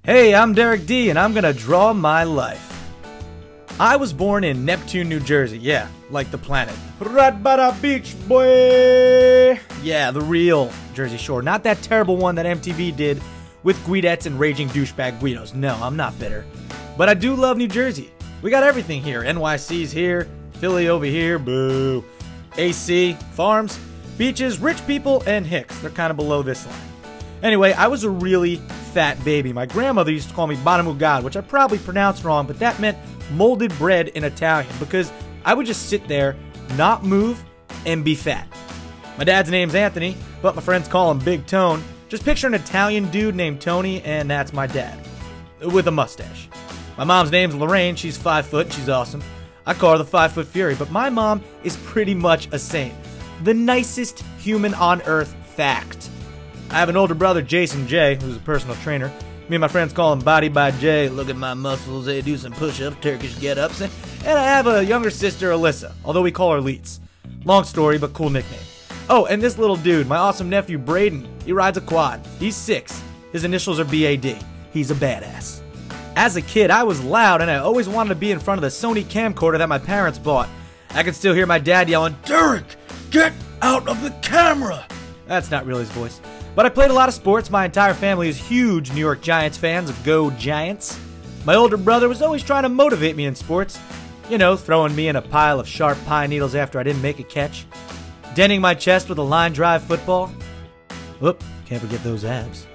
Hey, I'm Derek D, and I'm gonna draw my life. I was born in Neptune, New Jersey. Yeah, like the planet. Rat-bada beach, boy! Yeah, the real Jersey Shore. Not that terrible one that MTV did with Guidettes and raging douchebag Guidos. No, I'm not bitter. But I do love New Jersey. We got everything here. NYC's here, Philly over here, boo. AC, farms, beaches, rich people, and hicks. They're kind of below this line. Anyway, I was a really fat baby. My grandmother used to call me Banamugad, which I probably pronounced wrong, but that meant molded bread in Italian because I would just sit there, not move, and be fat. My dad's name's Anthony, but my friends call him Big Tone. Just picture an Italian dude named Tony, and that's my dad. With a mustache. My mom's name's Lorraine. She's 5 foot. She's awesome. I call her the 5 Foot Fury, but my mom is pretty much a saint. The nicest human on earth, fact. I have an older brother, Jason J, who's a personal trainer. Me and my friends call him Body by J. Look at my muscles, they do some push-ups, Turkish get-ups. And I have a younger sister, Alyssa, although we call her Leets. Long story, but cool nickname. Oh, and this little dude, my awesome nephew, Braden, he rides a quad. He's 6. His initials are BAD. He's a badass. As a kid, I was loud, and I always wanted to be in front of the Sony camcorder that my parents bought. I could still hear my dad yelling, "Derek, get out of the camera!" That's not really his voice. But I played a lot of sports. My entire family is huge New York Giants fans. Go Giants. My older brother was always trying to motivate me in sports. You know, throwing me in a pile of sharp pine needles after I didn't make a catch. Denting my chest with a line drive football. Whoop, can't forget those abs.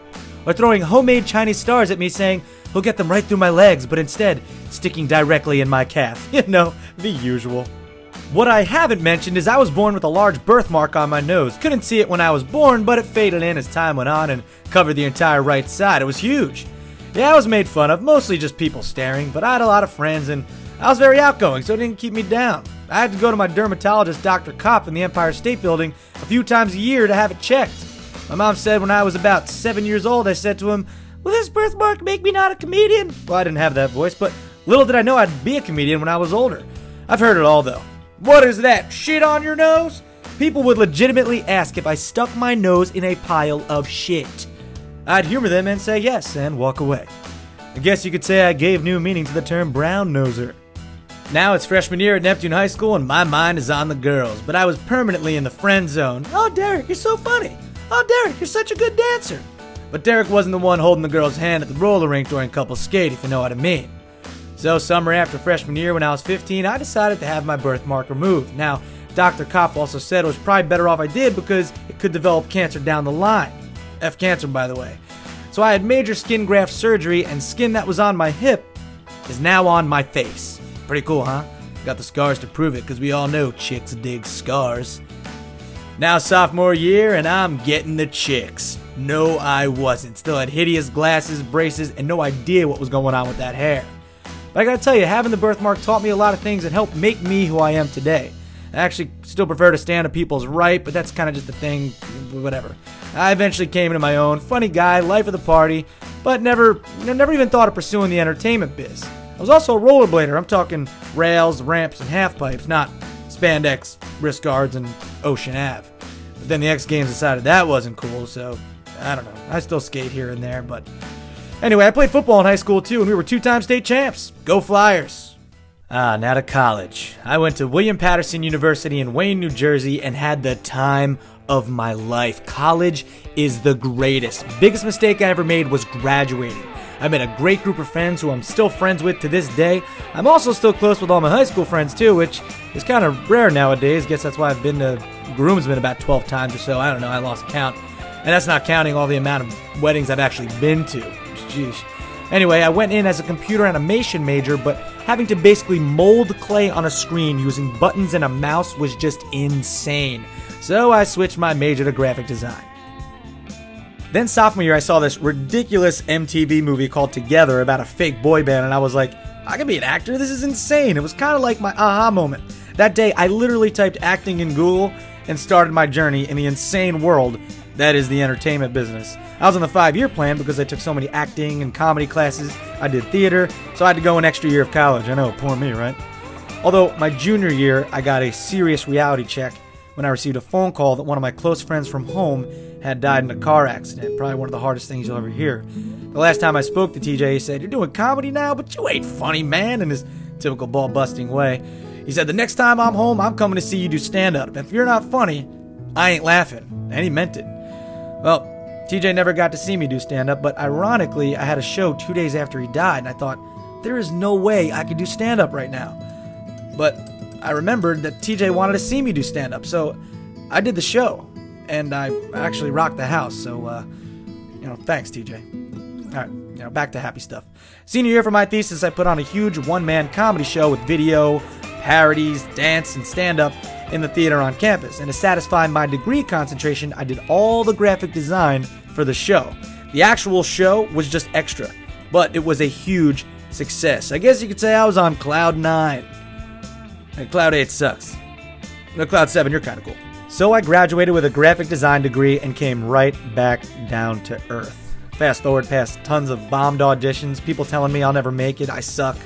Or throwing homemade Chinese stars at me saying, he'll get them right through my legs, but instead sticking directly in my calf. You know, the usual. What I haven't mentioned is I was born with a large birthmark on my nose. Couldn't see it when I was born, but it faded in as time went on and covered the entire right side. It was huge. Yeah, I was made fun of, mostly just people staring, but I had a lot of friends and I was very outgoing, so it didn't keep me down. I had to go to my dermatologist, Dr. Kopp, in the Empire State Building a few times a year to have it checked. My mom said when I was about 7 years old, I said to him, "Will this birthmark make me not a comedian?" Well, I didn't have that voice, but little did I know I'd be a comedian when I was older. I've heard it all, though. What is that, shit on your nose? People would legitimately ask if I stuck my nose in a pile of shit. I'd humor them and say yes, and walk away. I guess you could say I gave new meaning to the term brown noser. Now it's freshman year at Neptune High School and my mind is on the girls, but I was permanently in the friend zone. "Oh, Derek, you're so funny. Oh, Derek, you're such a good dancer." But Derek wasn't the one holding the girl's hand at the roller rink during couples skate, if you know what I mean. So summer after freshman year when I was 15, I decided to have my birthmark removed. Now, Dr. Kopp also said it was probably better off I did because it could develop cancer down the line. F cancer, by the way. So I had major skin graft surgery, and skin that was on my hip is now on my face. Pretty cool, huh? Got the scars to prove it, because we all know chicks dig scars. Now sophomore year, and I'm getting the chicks. No, I wasn't. Still had hideous glasses, braces, and no idea what was going on with that hair. But I gotta tell you, having the birthmark taught me a lot of things that helped make me who I am today. I actually still prefer to stand to people's right, but that's kind of just a thing, whatever. I eventually came into my own. Funny guy, life of the party, but never even thought of pursuing the entertainment biz. I was also a rollerblader. I'm talking rails, ramps, and half pipes, not spandex, wrist guards, and Ocean Ave. But then the X Games decided that wasn't cool, so I don't know. I still skate here and there, but anyway, I played football in high school too, and we were 2-time state champs. Go Flyers! Now to college. I went to William Patterson University in Wayne, New Jersey, and had the time of my life. College is the greatest. Biggest mistake I ever made was graduating. I met a great group of friends who I'm still friends with to this day. I'm also still close with all my high school friends too, which is kind of rare nowadays. Guess that's why I've been to groomsmen about 12 times or so. I don't know, I lost count. And that's not counting all the amount of weddings I've actually been to. Jeez. Anyway, I went in as a computer animation major, but having to basically mold clay on a screen using buttons and a mouse was just insane. So I switched my major to graphic design. Then sophomore year, I saw this ridiculous MTV movie called Together about a fake boy band, and I was like, I can be an actor? This is insane. It was kind of like my aha moment. That day, I literally typed acting in Google and started my journey in the insane world that is the entertainment business. I was on the 5-year plan because I took so many acting and comedy classes. I did theater, so I had to go an extra year of college. I know, poor me, right? Although my junior year, I got a serious reality check when I received a phone call that one of my close friends from home had died in a car accident. Probably one of the hardest things you'll ever hear. The last time I spoke to TJ, he said, "You're doing comedy now, but you ain't funny, man," in his typical ball-busting way. He said, "The next time I'm home, I'm coming to see you do stand-up. If you're not funny, I ain't laughing." And he meant it. Well, TJ never got to see me do stand-up, but ironically, I had a show 2 days after he died, and I thought, there is no way I could do stand-up right now. But I remembered that TJ wanted to see me do stand-up, so I did the show, and I actually rocked the house, so, thanks, TJ. All right, back to happy stuff. Senior year for my thesis, I put on a huge one-man comedy show with video, parodies, dance, and stand-up in the theater on campus. And to satisfy my degree concentration, I did all the graphic design for the show. The actual show was just extra, but it was a huge success. I guess you could say I was on cloud 9. And cloud 8 sucks. No, cloud 7, you're kind of cool. So I graduated with a graphic design degree and came right back down to earth. Fast forward past tons of bombed auditions, people telling me I'll never make it, I suck.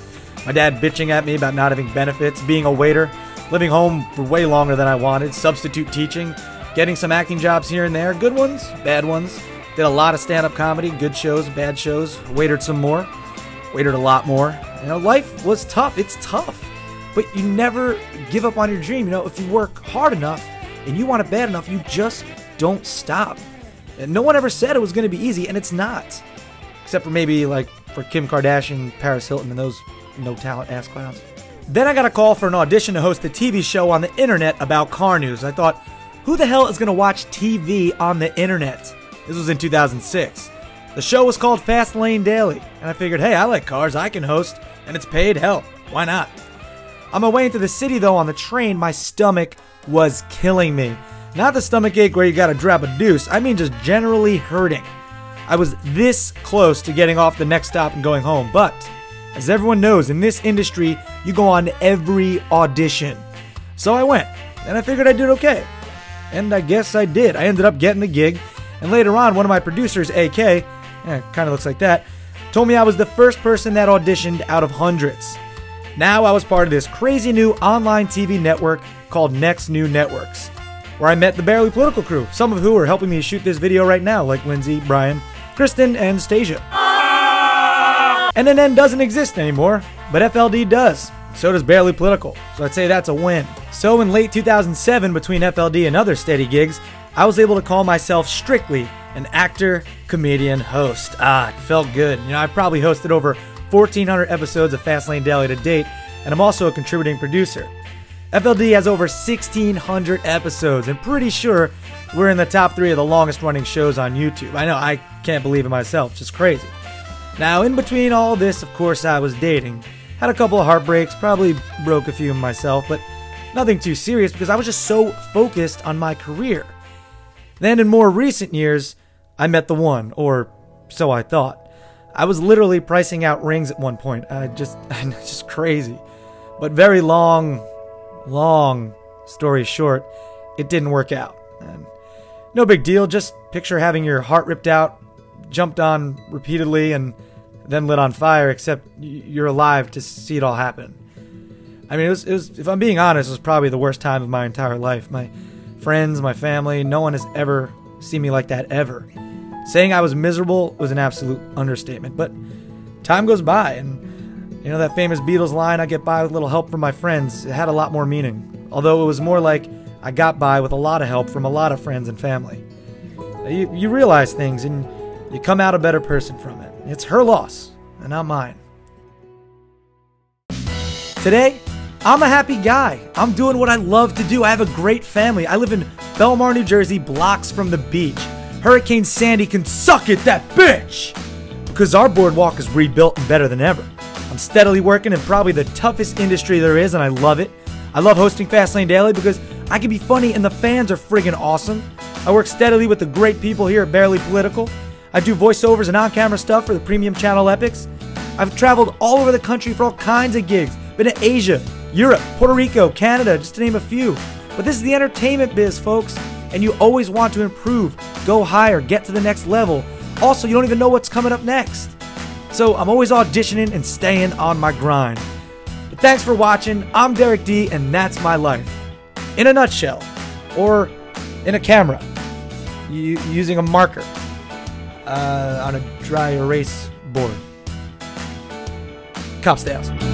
My dad bitching at me about not having benefits, being a waiter, living home for way longer than I wanted, substitute teaching, getting some acting jobs here and there, good ones, bad ones. Did a lot of stand-up comedy, good shows, bad shows, waitered some more, waitered a lot more. Life was tough, it's tough. But you never give up on your dream. If you work hard enough and you want it bad enough, you just don't stop. And no one ever said it was going to be easy, and it's not. Except for maybe for Kim Kardashian, Paris Hilton, and those no-talent ass clowns. Then I got a call for an audition to host a TV show on the internet about car news. I thought, who the hell is going to watch TV on the internet? This was in 2006. The show was called Fast Lane Daily, and I figured, hey, I like cars, I can host, and it's paid. Hell, why not? On my way into the city, though, on the train, my stomach was killing me. Not the stomach ache where you gotta drop a deuce, I mean just generally hurting. I was this close to getting off the next stop and going home, but as everyone knows, in this industry, you go on every audition. So I went, and I figured I did okay. And I guess I did. I ended up getting the gig, and later on, one of my producers, AK, kind of looks like that, told me I was the first person that auditioned out of hundreds. Now I was part of this crazy new online TV network called Next New Networks, where I met the Barely Political crew, some of who are helping me shoot this video right now, like Lindsay, Brian, Kristen, and Stasia. NNN doesn't exist anymore, but FLD does. So does Barely Political, so I'd say that's a win. So in late 2007, between FLD and other steady gigs, I was able to call myself strictly an actor, comedian, host. It felt good. I've probably hosted over 1,400 episodes of Fastlane Daily to date, and I'm also a contributing producer. FLD has over 1,600 episodes, and pretty sure we're in the top 3 of the longest running shows on YouTube. I know, I can't believe it myself, it's just crazy. Now, in between all this, of course, I was dating. Had a couple of heartbreaks, probably broke a few myself, but nothing too serious because I was just so focused on my career. Then in more recent years, I met the one, or so I thought. I was literally pricing out rings at one point. It's just crazy. But very long story short, it didn't work out. And no big deal, just picture having your heart ripped out, jumped on repeatedly, and then lit on fire, except you're alive to see it all happen. I mean, it was, if I'm being honest, it was probably the worst time of my entire life. My friends, my family, no one has ever seen me like that, ever. Saying I was miserable was an absolute understatement, but time goes by, and that famous Beatles line, I get by with a little help from my friends, it had a lot more meaning. Although it was more like I got by with a lot of help from a lot of friends and family. You realize things, and you come out a better person from it. It's her loss, and not mine. Today, I'm a happy guy. I'm doing what I love to do. I have a great family. I live in Belmar, New Jersey, blocks from the beach. Hurricane Sandy can suck it, that bitch! Because our boardwalk is rebuilt and better than ever. I'm steadily working in probably the toughest industry there is, and I love it. I love hosting Fastlane Daily because I can be funny and the fans are friggin' awesome. I work steadily with the great people here at Barely Political. I do voiceovers and on-camera stuff for the premium channel Epics. I've traveled all over the country for all kinds of gigs. Been to Asia, Europe, Puerto Rico, Canada, just to name a few. But this is the entertainment biz, folks. And you always want to improve, go higher, get to the next level. Also, you don't even know what's coming up next. So I'm always auditioning and staying on my grind. But thanks for watching. I'm Derek D, and that's my life. In a nutshell. Or in a camera. using a marker on a dry erase board. Cop Stales.